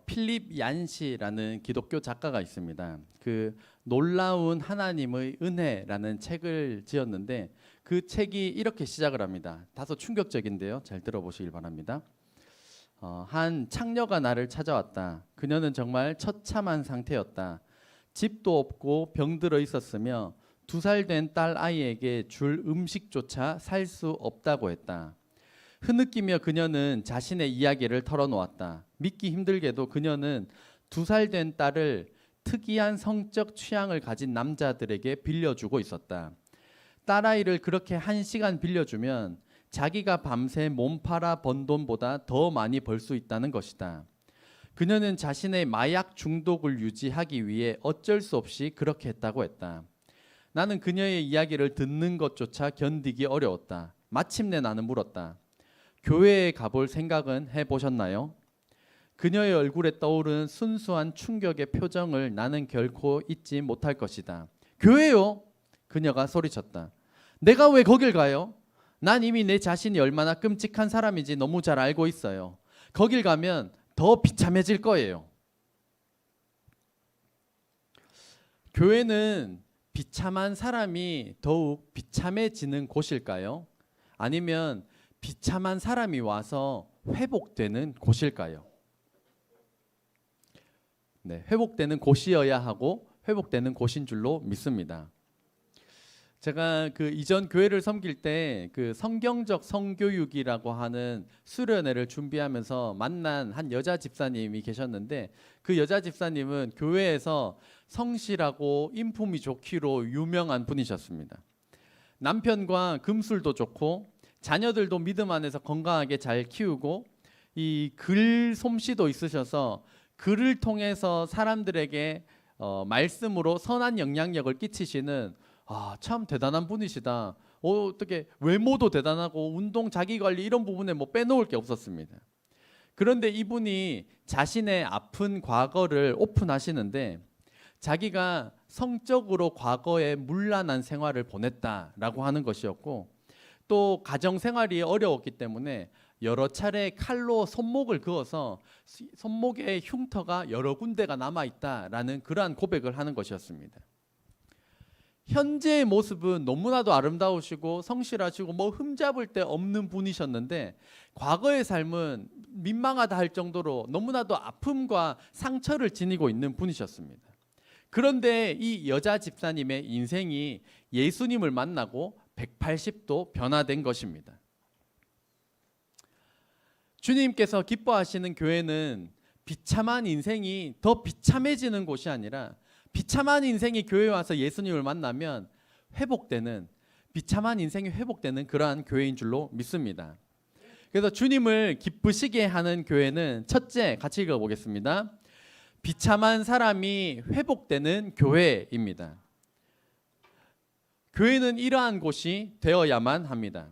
필립 얀시라는 기독교 작가가 있습니다. 그 놀라운 하나님의 은혜라는 책을 지었는데 그 책이 이렇게 시작을 합니다. 다소 충격적인데요. 잘 들어보시길 바랍니다. 한 창녀가 나를 찾아왔다. 그녀는 정말 처참한 상태였다. 집도 없고 병들어 있었으며 2살 된 딸 아이에게 줄 음식조차 살 수 없다고 했다. 흐느끼며 그녀는 자신의 이야기를 털어놓았다. 믿기 힘들게도 그녀는 2살 된 딸을 특이한 성적 취향을 가진 남자들에게 빌려주고 있었다. 딸아이를 그렇게 1시간 빌려주면 자기가 밤새 몸 팔아 번 돈보다 더 많이 벌 수 있다는 것이다. 그녀는 자신의 마약 중독을 유지하기 위해 어쩔 수 없이 그렇게 했다고 했다. 나는 그녀의 이야기를 듣는 것조차 견디기 어려웠다. 마침내 나는 물었다. 교회에 가볼 생각은 해보셨나요? 그녀의 얼굴에 떠오른 순수한 충격의 표정을 나는 결코 잊지 못할 것이다. 교회요? 그녀가 소리쳤다. 내가 왜 거길 가요? 난 이미 내 자신이 얼마나 끔찍한 사람인지 너무 잘 알고 있어요. 거길 가면 더 비참해질 거예요. 교회는 비참한 사람이 더욱 비참해지는 곳일까요? 아니면 비참한 사람이 와서 회복되는 곳일까요? 네, 회복되는 곳이어야 하고 회복되는 곳인 줄로 믿습니다. 제가 그 이전 교회를 섬길 때 그 성경적 성교육이라고 하는 수련회를 준비하면서 만난 한 여자 집사님이 계셨는데 그 여자 집사님은 교회에서 성실하고 인품이 좋기로 유명한 분이셨습니다. 남편과 금술도 좋고 자녀들도 믿음 안에서 건강하게 잘 키우고 이 글 솜씨도 있으셔서 글을 통해서 사람들에게 말씀으로 선한 영향력을 끼치시는 참 대단한 분이시다. 어떻게 외모도 대단하고 운동 자기관리 이런 부분에 뭐 빼놓을 게 없었습니다. 그런데 이분이 자신의 아픈 과거를 오픈하시는데 자기가 성적으로 과거에 문란한 생활을 보냈다라고 하는 것이었고 또 가정생활이 어려웠기 때문에 여러 차례 칼로 손목을 그어서 손목에 흉터가 여러 군데가 남아있다라는 그러한 고백을 하는 것이었습니다. 현재의 모습은 너무나도 아름다우시고 성실하시고 뭐 흠잡을 데 없는 분이셨는데 과거의 삶은 민망하다 할 정도로 너무나도 아픔과 상처를 지니고 있는 분이셨습니다. 그런데 이 여자 집사님의 인생이 예수님을 만나고 180도 변화된 것입니다. 주님께서 기뻐하시는 교회는 비참한 인생이 더 비참해지는 곳이 아니라 비참한 인생이 교회에 와서 예수님을 만나면 회복되는, 비참한 인생이 회복되는 그러한 교회인 줄로 믿습니다. 그래서 주님을 기쁘시게 하는 교회는 첫째, 같이 읽어보겠습니다. 비참한 사람이 회복되는 교회입니다. 교회는 이러한 곳이 되어야만 합니다.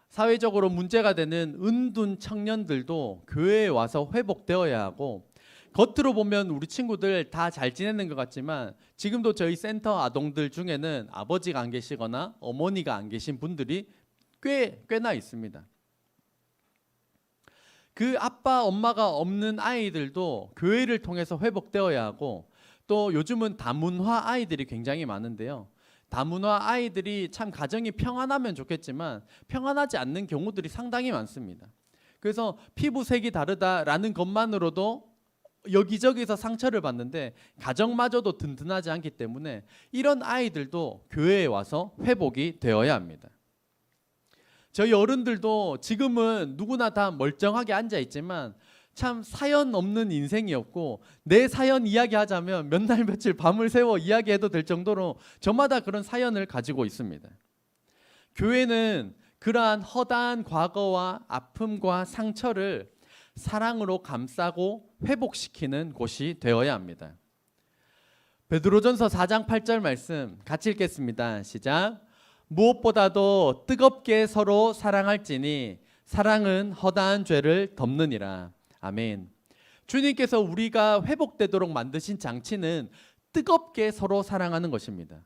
사회적으로 문제가 되는 은둔 청년들도 교회에 와서 회복되어야 하고 겉으로 보면 우리 친구들 다 잘 지내는 것 같지만 지금도 저희 센터 아동들 중에는 아버지가 안 계시거나 어머니가 안 계신 분들이 꽤나 있습니다. 그 아빠 엄마가 없는 아이들도 교회를 통해서 회복되어야 하고 또 요즘은 다문화 아이들이 굉장히 많은데요. 다문화 아이들이 참 가정이 평안하면 좋겠지만 평안하지 않는 경우들이 상당히 많습니다. 그래서 피부색이 다르다라는 것만으로도 여기저기서 상처를 받는데 가정마저도 든든하지 않기 때문에 이런 아이들도 교회에 와서 회복이 되어야 합니다. 저희 어른들도 지금은 누구나 다 멀쩡하게 앉아 있지만 참 사연 없는 인생이었고 내 사연 이야기하자면 몇 날 며칠 밤을 새워 이야기해도 될 정도로 저마다 그런 사연을 가지고 있습니다. 교회는 그러한 허다한 과거와 아픔과 상처를 사랑으로 감싸고 회복시키는 곳이 되어야 합니다. 베드로전서 4장 8절 말씀 같이 읽겠습니다. 시작. 무엇보다도 뜨겁게 서로 사랑할지니 사랑은 허다한 죄를 덮느니라. 아멘. 주님께서 우리가 회복되도록 만드신 장치는 뜨겁게 서로 사랑하는 것입니다.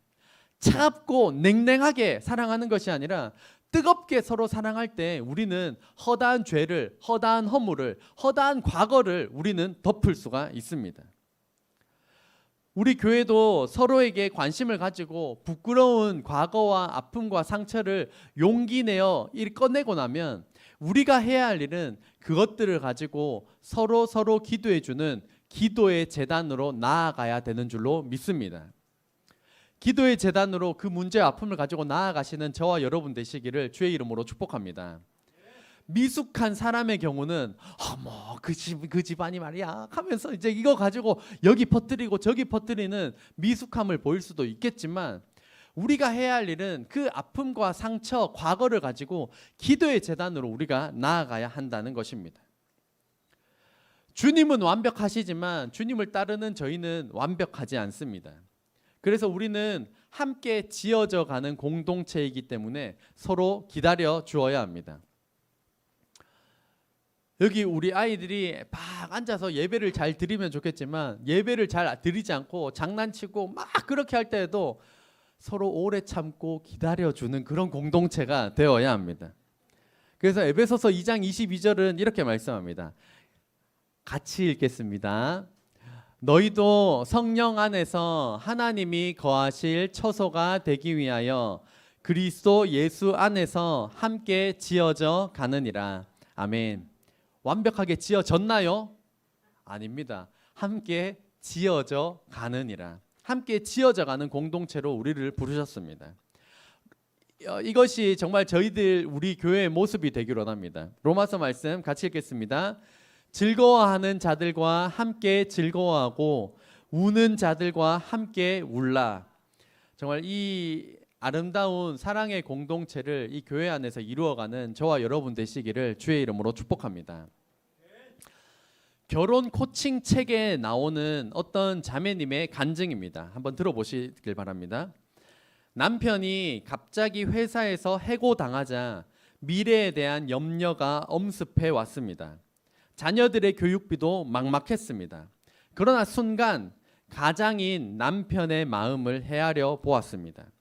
차갑고 냉랭하게 사랑하는 것이 아니라 뜨겁게 서로 사랑할 때 우리는 허다한 죄를, 허다한 허물을, 허다한 과거를 우리는 덮을 수가 있습니다. 우리 교회도 서로에게 관심을 가지고 부끄러운 과거와 아픔과 상처를 용기 내어 꺼내고 나면 우리가 해야 할 일은 그것들을 가지고 서로 기도해 주는 기도의 제단으로 나아가야 되는 줄로 믿습니다. 기도의 제단으로 그 문제와 아픔을 가지고 나아가시는 저와 여러분 되시기를 주의 이름으로 축복합니다. 미숙한 사람의 경우는 어머 그 집안이 말이야 하면서 이제 이거 가지고 여기 퍼뜨리고 저기 퍼뜨리는 미숙함을 보일 수도 있겠지만, 우리가 해야 할 일은 그 아픔과 상처, 과거를 가지고 기도의 제단으로 우리가 나아가야 한다는 것입니다. 주님은 완벽하시지만 주님을 따르는 저희는 완벽하지 않습니다. 그래서 우리는 함께 지어져 가는 공동체이기 때문에 서로 기다려 주어야 합니다. 여기 우리 아이들이 막 앉아서 예배를 잘 드리면 좋겠지만 예배를 잘 드리지 않고 장난치고 막 그렇게 할 때에도 서로 오래 참고 기다려주는 그런 공동체가 되어야 합니다. 그래서 에베소서 2장 22절은 이렇게 말씀합니다. 같이 읽겠습니다. 너희도 성령 안에서 하나님이 거하실 처소가 되기 위하여 그리스도 예수 안에서 함께 지어져 가느니라. 아멘. 완벽하게 지어졌나요? 아닙니다. 함께 지어져 가느니라. 함께 지어져 가는 공동체로 우리를 부르셨습니다. 이것이 정말 우리 교회의 모습이 되기를 원합니다. 로마서 말씀 같이 읽겠습니다. 즐거워하는 자들과 함께 즐거워하고 우는 자들과 함께 울라. 정말 이 아름다운 사랑의 공동체를 이 교회 안에서 이루어가는 저와 여러분 되시기를 주의 이름으로 축복합니다. 결혼 코칭 책에 나오는 어떤 자매님의 간증입니다. 한번 들어보시길 바랍니다. 남편이 갑자기 회사에서 해고당하자 미래에 대한 염려가 엄습해 왔습니다. 자녀들의 교육비도 막막했습니다. 그러나 순간 가장인 남편의 마음을 헤아려 보았습니다.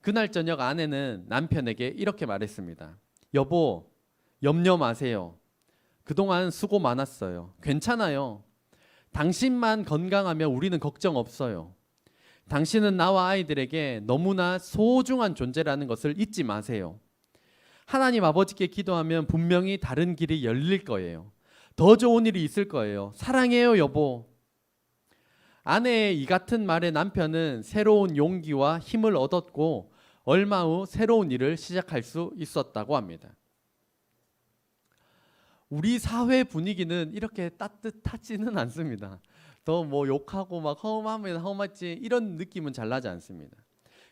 그날 저녁 아내는 남편에게 이렇게 말했습니다. 여보, 염려 마세요. 그동안 수고 많았어요. 괜찮아요. 당신만 건강하면 우리는 걱정 없어요. 당신은 나와 아이들에게 너무나 소중한 존재라는 것을 잊지 마세요. 하나님 아버지께 기도하면 분명히 다른 길이 열릴 거예요. 더 좋은 일이 있을 거예요. 사랑해요, 여보. 아내의 이 같은 말에 남편은 새로운 용기와 힘을 얻었고 얼마 후 새로운 일을 시작할 수 있었다고 합니다. 우리 사회 분위기는 이렇게 따뜻하지는 않습니다. 더 뭐 욕하고 막 험하면 험하지 이런 느낌은 잘 나지 않습니다.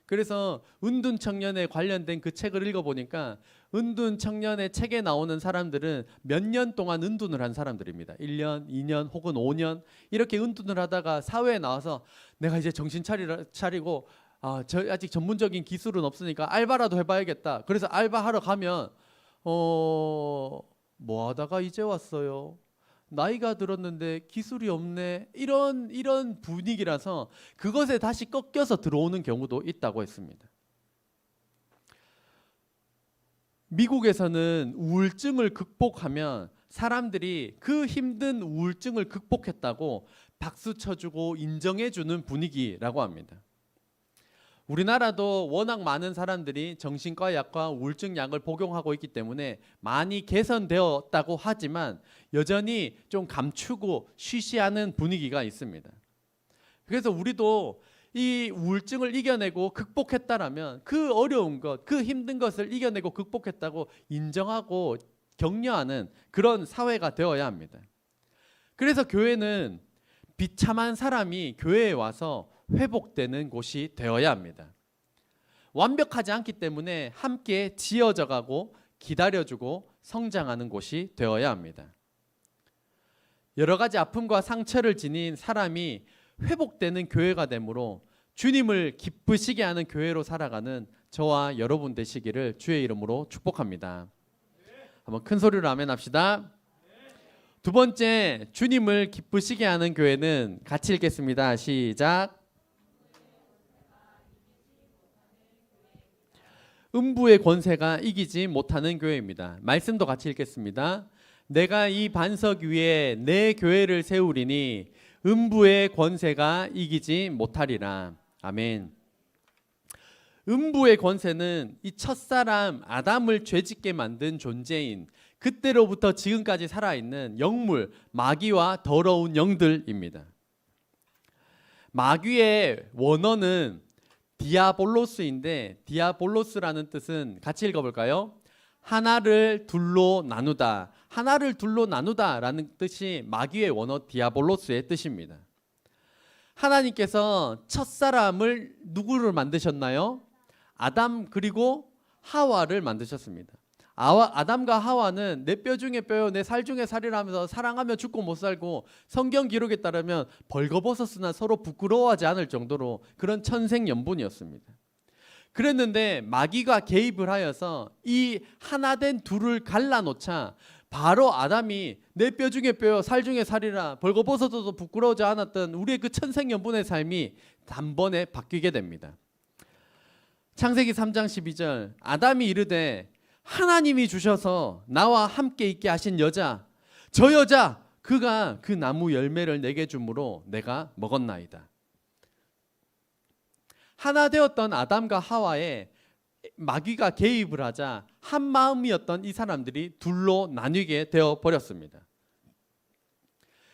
그래서 은둔 청년에 관련된 그 책을 읽어보니까 은둔 청년의 책에 나오는 사람들은 몇 년 동안 은둔을 한 사람들입니다. 1년, 2년 혹은 5년 이렇게 은둔을 하다가 사회에 나와서 내가 이제 정신 차리고 저 아직 전문적인 기술은 없으니까 알바라도 해봐야겠다. 그래서 알바하러 가면 뭐 하다가 이제 왔어요. 나이가 들었는데 기술이 없네. 이런 분위기라서 그것에 다시 꺾여서 들어오는 경우도 있다고 했습니다. 미국에서는 우울증을 극복하면 사람들이 그 힘든 우울증을 극복했다고 박수 쳐주고 인정해주는 분위기라고 합니다. 우리나라도 워낙 많은 사람들이 정신과 약과 우울증 약을 복용하고 있기 때문에 많이 개선되었다고 하지만 여전히 좀 감추고 쉬쉬하는 분위기가 있습니다. 그래서 우리도 이 우울증을 이겨내고 극복했다라면 그 어려운 것, 그 힘든 것을 이겨내고 극복했다고 인정하고 격려하는 그런 사회가 되어야 합니다. 그래서 교회는 비참한 사람이 교회에 와서 회복되는 곳이 되어야 합니다. 완벽하지 않기 때문에 함께 지어져 가고 기다려주고 성장하는 곳이 되어야 합니다. 여러 가지 아픔과 상처를 지닌 사람이 회복되는 교회가 되므로 주님을 기쁘시게 하는 교회로 살아가는 저와 여러분 되시기를 주의 이름으로 축복합니다. 한번 큰 소리로 아멘 합시다. 두 번째, 주님을 기쁘시게 하는 교회는 같이 읽겠습니다. 시작. 음부의 권세가 이기지 못하는 교회입니다. 말씀도 같이 읽겠습니다. 내가 이 반석 위에 내 교회를 세우리니 음부의 권세가 이기지 못하리라. 아멘. 음부의 권세는 이 첫사람 아담을 죄짓게 만든 존재인 그때로부터 지금까지 살아있는 영물, 마귀와 더러운 영들입니다. 마귀의 원어는 디아볼로스인데 디아볼로스라는 뜻은 같이 읽어볼까요? 하나를 둘로 나누다. 하나를 둘로 나누다라는 뜻이 마귀의 원어 디아볼로스의 뜻입니다. 하나님께서 첫사람을 누구를 만드셨나요? 아담 그리고 하와를 만드셨습니다. 아담과 하와는 내 뼈 중에 뼈요 내 살 중에 살이라면서 사랑하며 죽고 못 살고 성경 기록에 따르면 벌거벗었으나 서로 부끄러워하지 않을 정도로 그런 천생연분이었습니다. 그랬는데 마귀가 개입을 하여서 이 하나된 둘을 갈라놓자 바로 아담이 내 뼈 중에 뼈요 살 중에 살이라 벌거벗어도 부끄러워하지 않았던 우리의 그 천생연분의 삶이 단번에 바뀌게 됩니다. 창세기 3장 12절 아담이 이르되 하나님이 주셔서 나와 함께 있게 하신 여자 저 여자 그가 그 나무 열매를 내게 주므로 내가 먹었나이다. 하나 되었던 아담과 하와에 마귀가 개입을 하자 한 마음이었던 이 사람들이 둘로 나뉘게 되어 버렸습니다.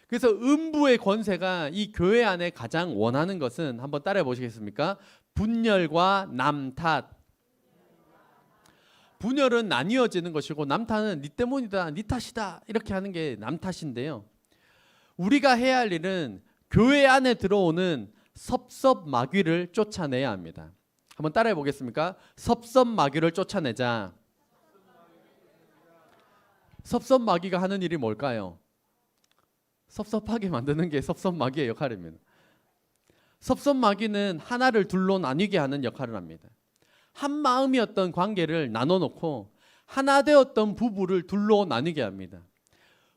그래서 음부의 권세가 이 교회 안에 가장 원하는 것은 한번 따라해 보시겠습니까? 분열과 남탓. 분열은 나뉘어지는 것이고 남탓은 네 때문이다, 네 탓이다 이렇게 하는 게 남탓인데요. 우리가 해야 할 일은 교회 안에 들어오는 섭섭 마귀를 쫓아내야 합니다. 한번 따라해 보겠습니까? 섭섭 마귀를 쫓아내자. 섭섭 마귀가 하는 일이 뭘까요? 섭섭하게 만드는 게 섭섭 마귀의 역할입니다. 섭섭 마귀는 하나를 둘로 나뉘게 하는 역할을 합니다. 한 마음이었던 관계를 나눠놓고 하나 되었던 부부를 둘로 나뉘게 합니다.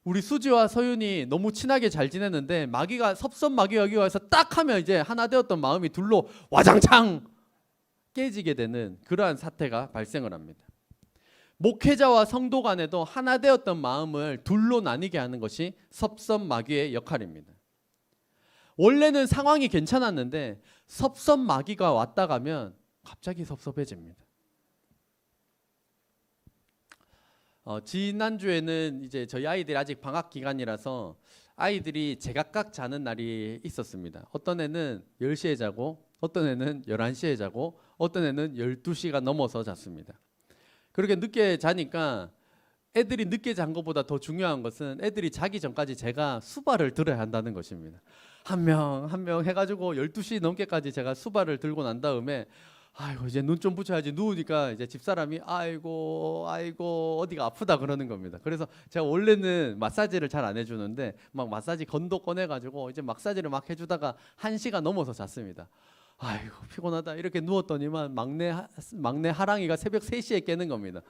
우리 수지와 서윤이 너무 친하게 잘 지냈는데 마귀가 섭섭 마귀가 여기 와서 딱 하면 이제 하나 되었던 마음이 둘로 와장창 깨지게 되는 그러한 사태가 발생을 합니다. 목회자와 성도 간에도 하나 되었던 마음을 둘로 나뉘게 하는 것이 섭섭 마귀의 역할입니다. 원래는 상황이 괜찮았는데 섭섭 마귀가 왔다 가면 갑자기 섭섭해집니다. 지난주에는 이제 저희 아이들이 아직 방학 기간이라서 아이들이 제각각 자는 날이 있었습니다. 어떤 애는 10시에 자고 어떤 애는 11시에 자고 어떤 애는 12시가 넘어서 잤습니다. 그렇게 늦게 자니까 애들이 늦게 잔 것보다 더 중요한 것은 애들이 자기 전까지 제가 수발을 들어야 한다는 것입니다. 한 명 한 명 해가지고 12시 넘게까지 제가 수발을 들고 난 다음에 아이고 이제 눈 좀 붙여야지 누우니까 이제 집사람이 아이고 어디가 아프다 그러는 겁니다. 그래서 제가 원래는 마사지를 잘 안 해주는데 막 마사지 건도 꺼내가지고 이제 마사지를 막 해주다가 1시가 넘어서 잤습니다. 아이고 피곤하다 이렇게 누웠더니만 막내 하랑이가 새벽 3시에 깨는 겁니다.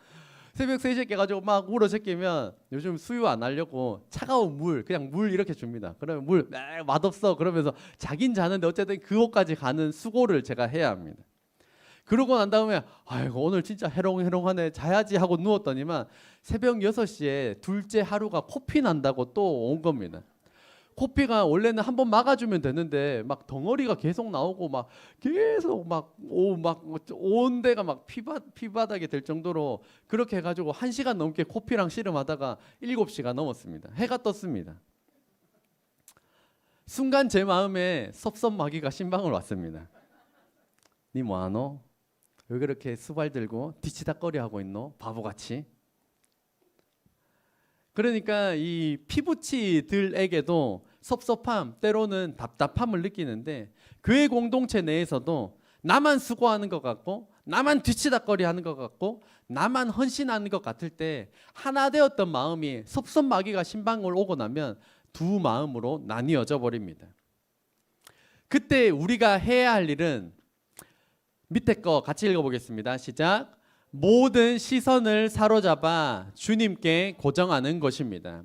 새벽 3시에 깨가지고 막 울어 제끼면 요즘 수유 안 하려고 차가운 물 그냥 물 이렇게 줍니다. 그러면 물 맛없어 그러면서 자긴 자는데 어쨌든 그곳까지 가는 수고를 제가 해야 합니다. 그러고 난 다음에 아이고 오늘 진짜 해롱해롱하네 자야지 하고 누웠더니만 새벽 6시에 둘째 하루가 코피 난다고 또 온 겁니다. 코피가 원래는 한번 막아주면 되는데 막 덩어리가 계속 나오고 막 계속 막 온 데가 막 피바닥이 될 정도로 그렇게 해가지고 1시간 넘게 코피랑 씨름하다가 7시가 넘었습니다. 해가 떴습니다. 순간 제 마음에 섭섭 마귀가 신방을 왔습니다. 니 뭐하노? 왜 그렇게 수발 들고 뒤치다꺼리 하고 있노? 바보같이. 그러니까 이 피부치들에게도 섭섭함, 때로는 답답함을 느끼는데 교회 공동체 내에서도 나만 수고하는 것 같고 나만 뒤치다꺼리 하는 것 같고 나만 헌신하는 것 같을 때 하나 되었던 마음이 섭섭 마귀가 신방을 오고 나면 두 마음으로 나뉘어져 버립니다. 그때 우리가 해야 할 일은 밑에 거 같이 읽어보겠습니다. 시작. 모든 시선을 사로잡아 주님께 고정하는 것입니다.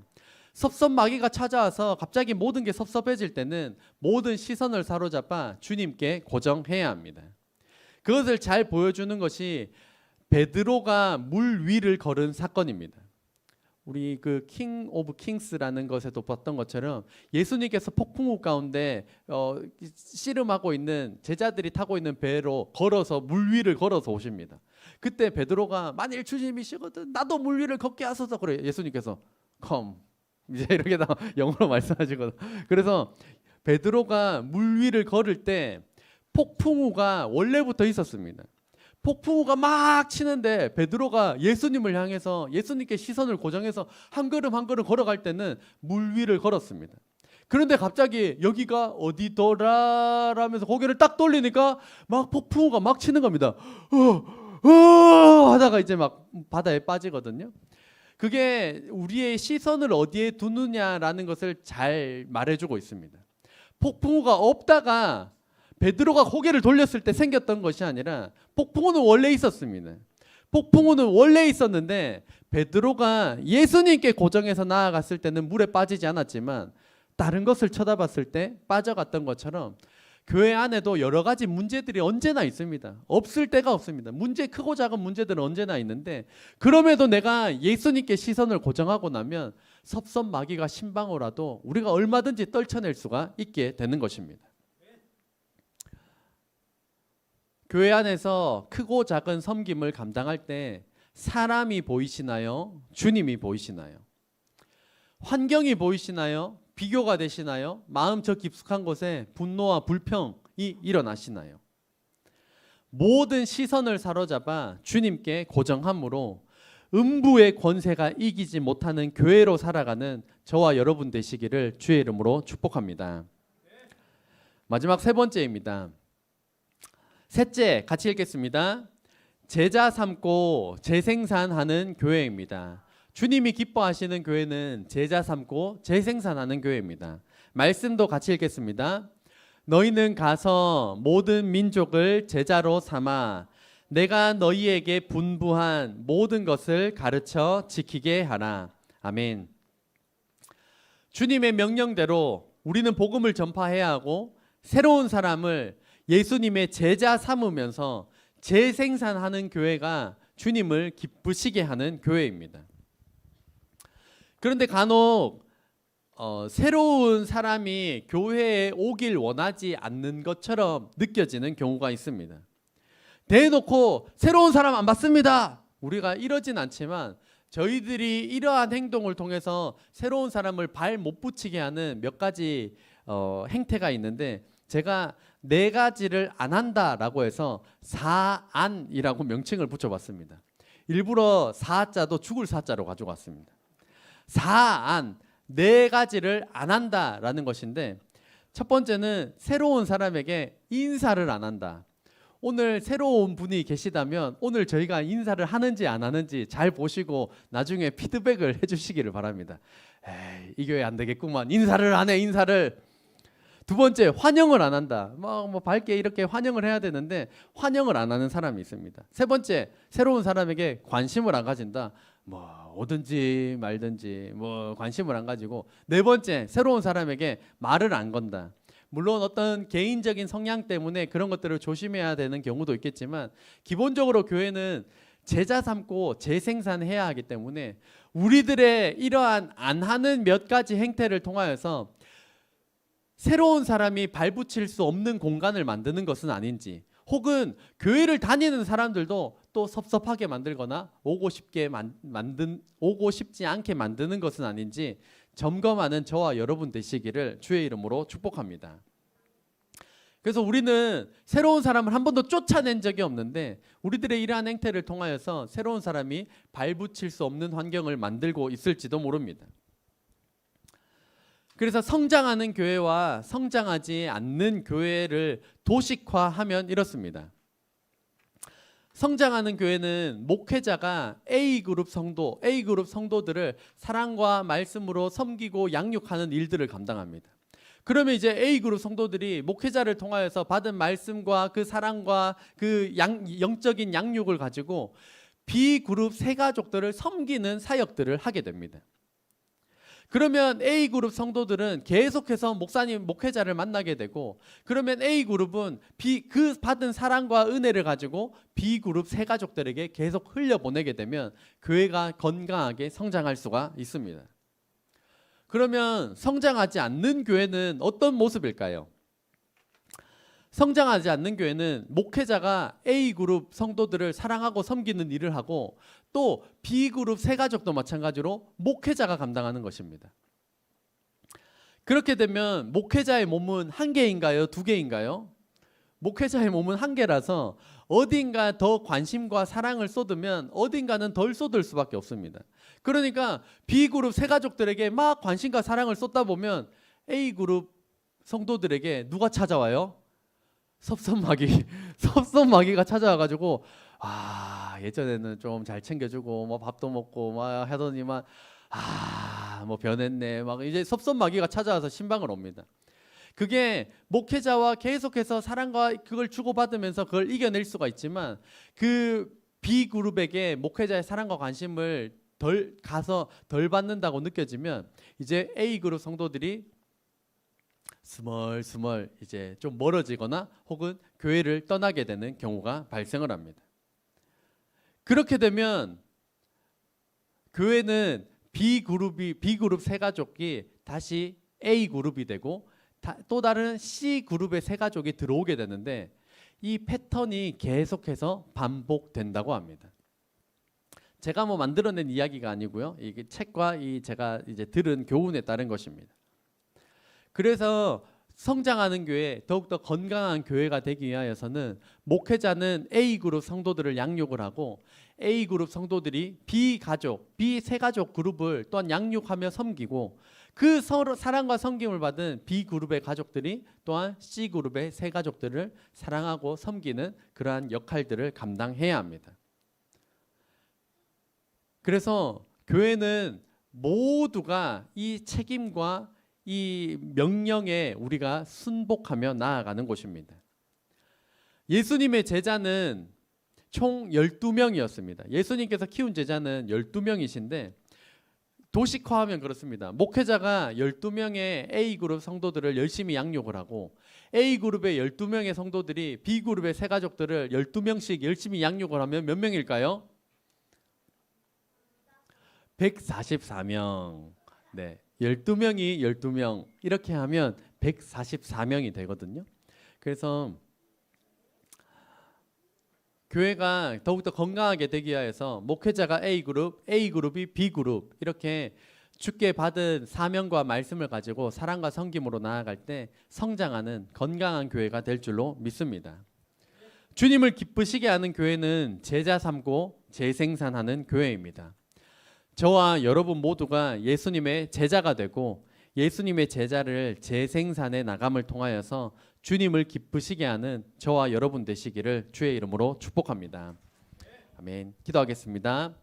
섭섭 마귀가 찾아와서 갑자기 모든 게 섭섭해질 때는 모든 시선을 사로잡아 주님께 고정해야 합니다. 그것을 잘 보여주는 것이 베드로가 물 위를 걸은 사건입니다. 우리 그 킹 오브 킹스라는 것에도 봤던 것처럼 예수님께서 폭풍우 가운데 씨름하고 있는 제자들이 타고 있는 배로 걸어서 물 위를 걸어서 오십니다. 그때 베드로가 만일 주님이시거든 나도 물 위를 걷게 하소서 그래. 예수님께서 come 이제 이렇게 다 영어로 말씀하시거든. 그래서 베드로가 물 위를 걸을 때 폭풍우가 원래부터 있었습니다. 폭풍우가 막 치는데 베드로가 예수님을 향해서 예수님께 시선을 고정해서 한 걸음 한 걸음 걸어갈 때는 물 위를 걸었습니다. 그런데 갑자기 여기가 어디더라 라면서 고개를 딱 돌리니까 막 폭풍우가 막 치는 겁니다. 하다가 이제 막 바다에 빠지거든요. 그게 우리의 시선을 어디에 두느냐라는 것을 잘 말해주고 있습니다. 폭풍우가 없다가 베드로가 고개를 돌렸을 때 생겼던 것이 아니라 폭풍우는 원래 있었습니다. 폭풍우는 원래 있었는데 베드로가 예수님께 고정해서 나아갔을 때는 물에 빠지지 않았지만 다른 것을 쳐다봤을 때 빠져갔던 것처럼 교회 안에도 여러 가지 문제들이 언제나 있습니다. 없을 때가 없습니다. 문제 크고 작은 문제들은 언제나 있는데 그럼에도 내가 예수님께 시선을 고정하고 나면 섭섭마귀가 신방어라도 우리가 얼마든지 떨쳐낼 수가 있게 되는 것입니다. 교회 안에서 크고 작은 섬김을 감당할 때 사람이 보이시나요? 주님이 보이시나요? 환경이 보이시나요? 비교가 되시나요? 마음 저 깊숙한 곳에 분노와 불평이 일어나시나요? 모든 시선을 사로잡아 주님께 고정함으로 음부의 권세가 이기지 못하는 교회로 살아가는 저와 여러분 되시기를 주의 이름으로 축복합니다. 마지막 세 번째입니다. 셋째, 같이 읽겠습니다. 제자 삼고 재생산하는 교회입니다. 주님이 기뻐하시는 교회는 제자 삼고 재생산하는 교회입니다. 말씀도 같이 읽겠습니다. 너희는 가서 모든 민족을 제자로 삼아 내가 너희에게 분부한 모든 것을 가르쳐 지키게 하라. 아멘. 주님의 명령대로 우리는 복음을 전파해야 하고 새로운 사람을 예수님의 제자 삼으면서 재생산하는 교회가 주님을 기쁘시게 하는 교회입니다. 그런데 간혹 새로운 사람이 교회에 오길 원하지 않는 것처럼 느껴지는 경우가 있습니다. 대놓고 새로운 사람 안 받습니다. 우리가 이러진 않지만 저희들이 이러한 행동을 통해서 새로운 사람을 발 못 붙이게 하는 몇 가지 행태가 있는데 제가 네 가지를 안 한다라고 해서 사안이라고 명칭을 붙여봤습니다. 일부러 사자도 죽을 사자로 가져갔습니다. 사안, 네 가지를 안 한다라는 것인데 첫 번째는 새로운 사람에게 인사를 안 한다. 오늘 새로운 분이 계시다면 오늘 저희가 인사를 하는지 안 하는지 잘 보시고 나중에 피드백을 해주시기를 바랍니다. 에이, 이 교회 안 되겠구만. 인사를 안 해, 인사를. 두 번째, 환영을 안 한다. 뭐 밝게 이렇게 환영을 해야 되는데 환영을 안 하는 사람이 있습니다. 세 번째, 새로운 사람에게 관심을 안 가진다. 뭐 오든지 말든지 뭐 관심을 안 가지고. 네 번째, 새로운 사람에게 말을 안 건다. 물론 어떤 개인적인 성향 때문에 그런 것들을 조심해야 되는 경우도 있겠지만 기본적으로 교회는 제자 삼고 재생산해야 하기 때문에 우리들의 이러한 안 하는 몇 가지 행태를 통하여서 새로운 사람이 발붙일 수 없는 공간을 만드는 것은 아닌지, 혹은 교회를 다니는 사람들도 또 섭섭하게 만들거나 오고 싶지 않게 만드는 것은 아닌지 점검하는 저와 여러분 되시기를 주의 이름으로 축복합니다. 그래서 우리는 새로운 사람을 한 번도 쫓아낸 적이 없는데 우리들의 이러한 행태를 통하여서 새로운 사람이 발붙일 수 없는 환경을 만들고 있을지도 모릅니다. 그래서 성장하는 교회와 성장하지 않는 교회를 도식화하면 이렇습니다. 성장하는 교회는 목회자가 A그룹 성도들을 사랑과 말씀으로 섬기고 양육하는 일들을 감당합니다. 그러면 이제 A그룹 성도들이 목회자를 통하여서 받은 말씀과 그 사랑과 그 영적인 양육을 가지고 B그룹 새 가족들을 섬기는 사역들을 하게 됩니다. 그러면 A그룹 성도들은 계속해서 목사님, 목회자를 만나게 되고, 그러면 A그룹은 그 받은 사랑과 은혜를 가지고 B그룹 새 가족들에게 계속 흘려보내게 되면 교회가 건강하게 성장할 수가 있습니다. 그러면 성장하지 않는 교회는 어떤 모습일까요? 성장하지 않는 교회는 목회자가 A그룹 성도들을 사랑하고 섬기는 일을 하고, 또 B그룹 새 가족도 마찬가지로 목회자가 감당하는 것입니다. 그렇게 되면 목회자의 몸은 한 개인가요? 두 개인가요? 목회자의 몸은 한 개라서 어딘가 더 관심과 사랑을 쏟으면 어딘가는 덜 쏟을 수밖에 없습니다. 그러니까 B그룹 새 가족들에게 막 관심과 사랑을 쏟다 보면 A그룹 성도들에게 누가 찾아와요? 섭섭마귀가 찾아와가지고, 예전에는 좀 잘 챙겨주고 뭐 밥도 먹고 막 하더니만 뭐 변했네, 막 이제 섭섭마귀가 찾아와서 신방을 옵니다. 그게 목회자와 계속해서 사랑과 그걸 주고받으면서 그걸 이겨낼 수가 있지만, 그 B그룹에게 목회자의 사랑과 관심을 덜 받는다고 느껴지면 이제 A그룹 성도들이 스멀스멀 이제 좀 멀어지거나 혹은 교회를 떠나게 되는 경우가 발생을 합니다. 그렇게 되면 교회는 B그룹 새 가족이 다시 A그룹이 되고, 또 다른 C그룹의 새 가족이 들어오게 되는데, 이 패턴이 계속해서 반복된다고 합니다. 제가 뭐 만들어낸 이야기가 아니고요, 이게 책과 제가 이제 들은 교훈에 따른 것입니다. 그래서 성장하는 교회, 더욱더 건강한 교회가 되기 위하여서는 목회자는 A그룹 성도들을 양육을 하고, A그룹 성도들이 B 새 가족 그룹을 또한 양육하며 섬기고, 그 서로 사랑과 섬김을 받은 B그룹의 가족들이 또한 C그룹의 새 가족들을 사랑하고 섬기는 그러한 역할들을 감당해야 합니다. 그래서 교회는 모두가 이 책임과 이 명령에 우리가 순복하며 나아가는 곳입니다. 예수님의 제자는 총 12명이었습니다. 예수님께서 키운 제자는 12명이신데, 도식화하면 그렇습니다. 목회자가 12명의 A그룹 성도들을 열심히 양육을 하고, A그룹의 12명의 성도들이 B그룹의 새 가족들을 12명씩 열심히 양육을 하면 몇 명일까요? 144명. 네. 12명이 12명 이렇게 하면 144명이 되거든요. 그래서 교회가 더욱더 건강하게 되기 위해서 목회자가 A그룹이 B그룹, 이렇게 주께 받은 사명과 말씀을 가지고 사랑과 섬김으로 나아갈 때 성장하는 건강한 교회가 될 줄로 믿습니다. 주님을 기쁘시게 하는 교회는 제자 삼고 재생산하는 교회입니다. 저와 여러분 모두가 예수님의 제자가 되고, 예수님의 제자를 재생산해 나감을 통하여서 주님을 기쁘시게 하는 저와 여러분 되시기를 주의 이름으로 축복합니다. 아멘. 기도하겠습니다.